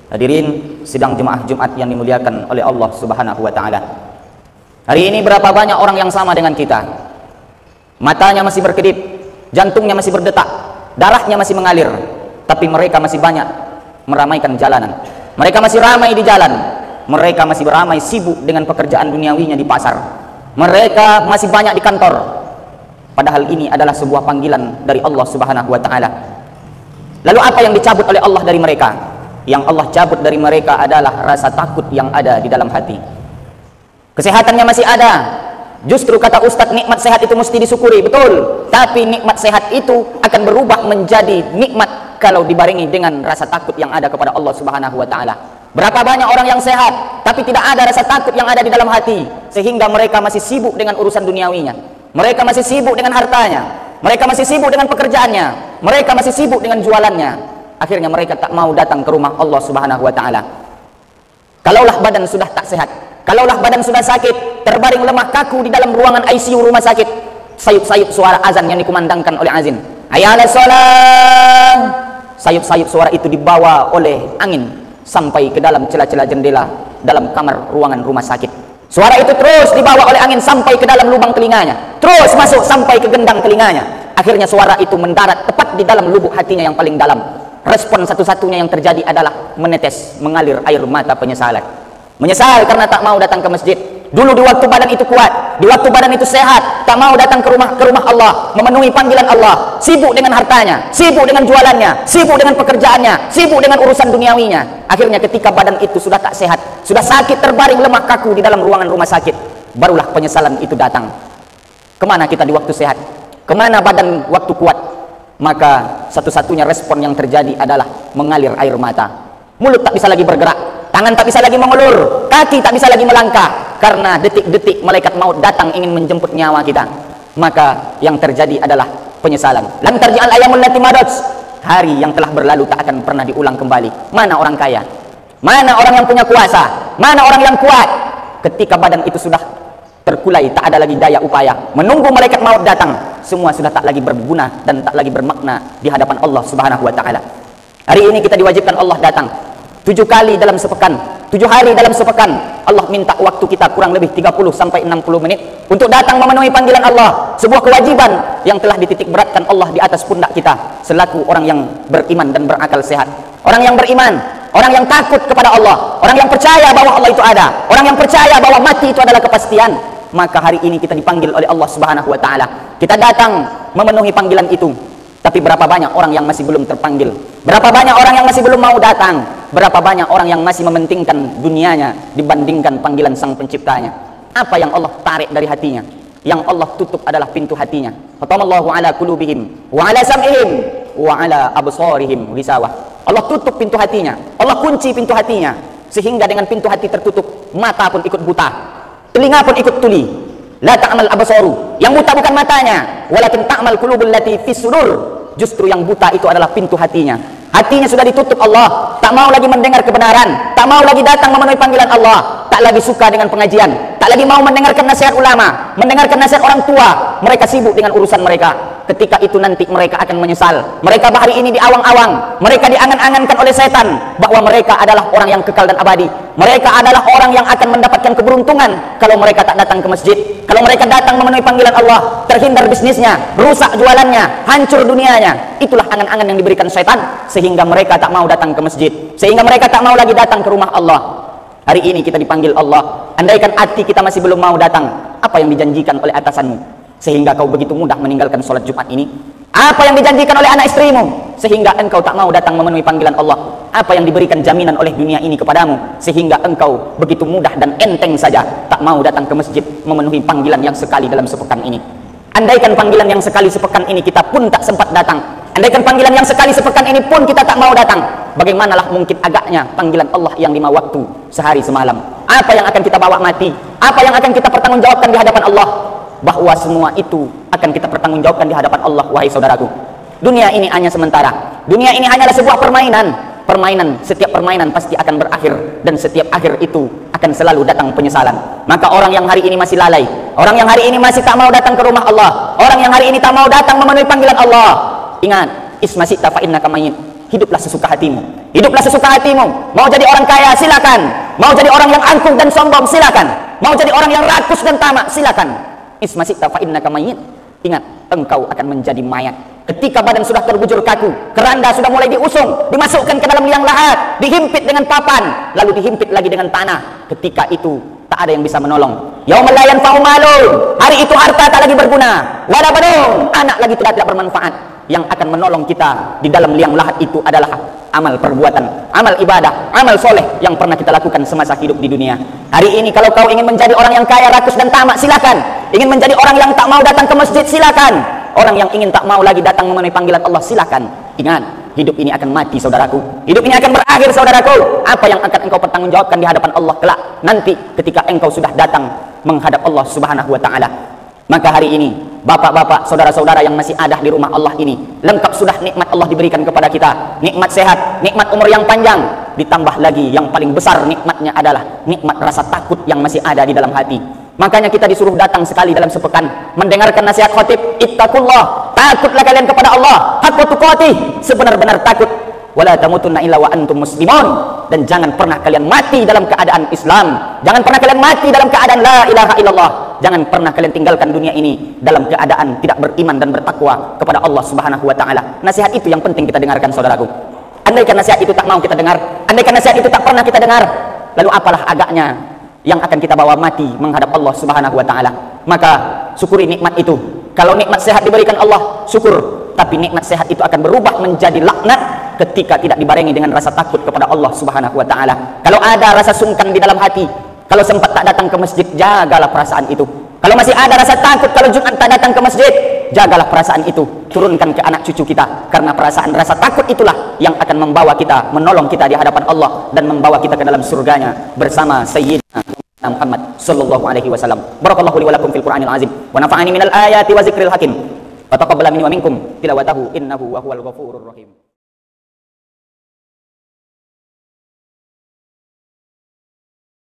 Hadirin sidang jemaah Jumat yang dimuliakan oleh Allah Subhanahu wa taala. Hari ini berapa banyak orang yang sama dengan kita. Matanya masih berkedip, jantungnya masih berdetak, darahnya masih mengalir, tapi mereka masih banyak meramaikan jalanan. Mereka masih ramai di jalan. Mereka masih beramai sibuk dengan pekerjaan duniawinya di pasar. Mereka masih banyak di kantor. Padahal ini adalah sebuah panggilan dari Allah Subhanahu wa taala. Lalu apa yang dicabut oleh Allah dari mereka? Yang Allah cabut dari mereka adalah rasa takut yang ada di dalam hati. Kesehatannya masih ada. Justru kata Ustadz, nikmat sehat itu mesti disyukuri, betul. Tapi nikmat sehat itu akan berubah menjadi nikmat kalau dibarengi dengan rasa takut yang ada kepada Allah Subhanahu wa taala. Berapa banyak orang yang sehat tapi tidak ada rasa takut yang ada di dalam hati, sehingga mereka masih sibuk dengan urusan duniawinya. Mereka masih sibuk dengan hartanya. Mereka masih sibuk dengan pekerjaannya. Mereka masih sibuk dengan jualannya. Akhirnya mereka tak mau datang ke rumah Allah Subhanahu wa taala. Kalaulah badan sudah tak sehat, kalaulah badan sudah sakit, terbaring lemah kaku di dalam ruangan ICU rumah sakit, sayup-sayup suara azan yang dikumandangkan oleh azin, hayya 'alas shalah, sayup-sayup suara itu dibawa oleh angin sampai ke dalam celah-celah jendela dalam kamar ruangan rumah sakit. Suara itu terus dibawa oleh angin sampai ke dalam lubang telinganya, terus masuk sampai ke gendang telinganya. Akhirnya suara itu mendarat tepat di dalam lubuk hatinya yang paling dalam. Respon satu-satunya yang terjadi adalah menetes, mengalir air mata penyesalan. Menyesal karena tak mau datang ke masjid. Dulu di waktu badan itu kuat, di waktu badan itu sehat, tak mau datang ke rumah Allah, memenuhi panggilan Allah, sibuk dengan hartanya, sibuk dengan jualannya, sibuk dengan pekerjaannya, sibuk dengan urusan duniawinya. Akhirnya ketika badan itu sudah tak sehat, sudah sakit, terbaring lemah kaku di dalam ruangan rumah sakit, barulah penyesalan itu datang. Kemana kita di waktu sehat? Kemana badan waktu kuat? Maka satu-satunya respon yang terjadi adalah mengalir air mata. Mulut tak bisa lagi bergerak, tangan tak bisa lagi mengulur, kaki tak bisa lagi melangkah, karena detik-detik malaikat maut datang ingin menjemput nyawa kita. Maka yang terjadi adalah penyesalan. Lam tarji'al ayyamul lati madat, hari yang telah berlalu tak akan pernah diulang kembali. Mana orang kaya? Mana orang yang punya kuasa? Mana orang yang kuat? Ketika badan itu sudah terkulai, tak ada lagi daya upaya, menunggu malaikat maut datang, semua sudah tak lagi berguna dan tak lagi bermakna di hadapan Allah Subhanahu wa taala. Hari ini kita diwajibkan Allah datang 7 kali dalam sepekan, 7 hari dalam sepekan. Allah minta waktu kita kurang lebih 30 sampai 60 menit untuk datang memenuhi panggilan Allah. Sebuah kewajiban yang telah dititik beratkan Allah di atas pundak kita selaku orang yang beriman dan berakal sehat. Orang yang beriman, orang yang takut kepada Allah, orang yang percaya bahwa Allah itu ada, orang yang percaya bahwa mati itu adalah kepastian. Maka hari ini kita dipanggil oleh Allah Subhanahu wa taala. Kita datang memenuhi panggilan itu. Tapi berapa banyak orang yang masih belum terpanggil? Berapa banyak orang yang masih belum mau datang? Berapa banyak orang yang masih mementingkan dunianya dibandingkan panggilan Sang Penciptanya? Apa yang Allah tarik dari hatinya? Yang Allah tutup adalah pintu hatinya. Khatamallahu ala qulubihim wa ala sam'ihim wa ala absarihim ghisawah. Allah tutup pintu hatinya. Allah kunci pintu hatinya, sehingga dengan pintu hati tertutup, mata pun ikut buta, telinga pun ikut tuli. La ta'mal absaru, yang buta bukan matanya, walakin ta'mal qulubul lati fis sudur. Justru yang buta itu adalah pintu hatinya. Hatinya sudah ditutup Allah, tak mau lagi mendengar kebenaran, tak mau lagi datang memenuhi panggilan Allah, tak lagi suka dengan pengajian, tak lagi mau mendengarkan nasihat ulama, mendengarkan nasihat orang tua. Mereka sibuk dengan urusan mereka. Ketika itu nanti mereka akan menyesal. Mereka hari ini diawang-awang, mereka diangan-angankan oleh setan bahwa mereka adalah orang yang kekal dan abadi. Mereka adalah orang yang akan mendapatkan keberuntungan kalau mereka tak datang ke masjid. Kalau mereka datang memenuhi panggilan Allah, terhindar bisnisnya, rusak jualannya, hancur dunianya. Itulah angan-angan yang diberikan setan, sehingga mereka tak mau datang ke masjid, sehingga mereka tak mau lagi datang ke rumah Allah. Hari ini kita dipanggil Allah. Andaikan hati kita masih belum mau datang, apa yang dijanjikan oleh atasanmu sehingga kau begitu mudah meninggalkan sholat Jumat ini? Apa yang dijanjikan oleh anak istrimu sehingga engkau tak mau datang memenuhi panggilan Allah? Apa yang diberikan jaminan oleh dunia ini kepadamu sehingga engkau begitu mudah dan enteng saja tak mau datang ke masjid memenuhi panggilan yang sekali dalam sepekan ini? Andaikan panggilan yang sekali sepekan ini kita pun tak sempat datang, andaikan panggilan yang sekali sepekan ini pun kita tak mau datang, bagaimanalah mungkin agaknya panggilan Allah yang 5 waktu sehari semalam? Apa yang akan kita bawa mati? Apa yang akan kita pertanggungjawabkan di hadapan Allah? Bahwa semua itu akan kita pertanggungjawabkan di hadapan Allah, wahai saudaraku. Dunia ini hanya sementara. Dunia ini hanyalah sebuah permainan. Setiap permainan pasti akan berakhir, dan setiap akhir itu akan selalu datang penyesalan. Maka orang yang hari ini masih lalai, orang yang hari ini masih tak mau datang ke rumah Allah, orang yang hari ini tak mau datang memenuhi panggilan Allah, ingat, isma syi'ta fa innaka mayyit. hiduplah sesuka hatimu. Hiduplah sesuka hatimu. Mau jadi orang kaya, silakan. Mau jadi orang yang angkuh dan sombong, silakan. Mau jadi orang yang rakus dan tamak, silakan. Ismasita fa innaka mayyit. Ingat, engkau akan menjadi mayat. Ketika badan sudah terbujur kaku, keranda sudah mulai diusung, dimasukkan ke dalam liang lahat, dihimpit dengan papan, lalu dihimpit lagi dengan tanah. Ketika itu tak ada yang bisa menolong. Yaumul la yanfa'u malun. Hari itu harta tak lagi berguna, wala banun, anak lagi tidak bermanfaat. Yang akan menolong kita di dalam liang lahat itu adalah amal perbuatan, amal ibadah, amal soleh yang pernah kita lakukan semasa hidup di dunia. Hari ini kalau kau ingin menjadi orang yang kaya, rakus dan tamak, silakan. Ingin menjadi orang yang tak mau datang ke masjid, silakan. Orang yang ingin tak mau lagi datang memenuhi panggilan Allah, silakan. Ingat, hidup ini akan mati, saudaraku. Hidup ini akan berakhir, saudaraku. Apa yang akan engkau pertanggungjawabkan di hadapan Allah kelak nanti ketika engkau sudah datang menghadap Allah Subhanahu wa taala. Maka hari ini, bapak-bapak, saudara-saudara yang masih ada di rumah Allah ini, lengkap sudah nikmat Allah diberikan kepada kita. Nikmat sehat, nikmat umur yang panjang, ditambah lagi yang paling besar nikmatnya adalah nikmat rasa takut yang masih ada di dalam hati. Makanya kita disuruh datang sekali dalam sepekan mendengarkan nasihat khatib, ittaqullah, takutlah kalian kepada Allah, haqqa tuqatih, sebenar-benar takut. Wala tamutunna illa wa antum muslimun, dan jangan pernah kalian mati dalam keadaan Islam. Jangan pernah kalian mati dalam keadaan la ilaha illallah. Jangan pernah kalian tinggalkan dunia ini dalam keadaan tidak beriman dan bertakwa kepada Allah Subhanahu wa taala. Nasihat itu yang penting kita dengarkan, saudaraku. Andaikan nasihat itu tak mau kita dengar, andaikan nasihat itu tak pernah kita dengar, lalu apalah agaknya yang akan kita bawa mati menghadap Allah Subhanahu wa taala. Maka syukuri nikmat itu. Kalau nikmat sehat diberikan Allah, syukur. Tapi nikmat sehat itu akan berubah menjadi laknat ketika tidak dibarengi dengan rasa takut kepada Allah Subhanahu wa taala. Kalau ada rasa sungkan di dalam hati, kalau sempat tak datang ke masjid, jagalah perasaan itu. Kalau masih ada rasa takut kalau Jumat tak datang ke masjid, jagalah perasaan itu. Turunkan ke anak cucu kita, karena perasaan rasa takut itulah yang akan membawa kita, menolong kita di hadapan Allah dan membawa kita ke dalam surganya bersama Sayyidina Muhammad sallallahu alaihi wasallam. Barakallahu li wa lakum fil Qur'anil azim wa nafa'ani minal ayati wa zikril hakim. Wa taqabbala minni wa minkum tilawatahu innahu wa huwal ghafurur rahim.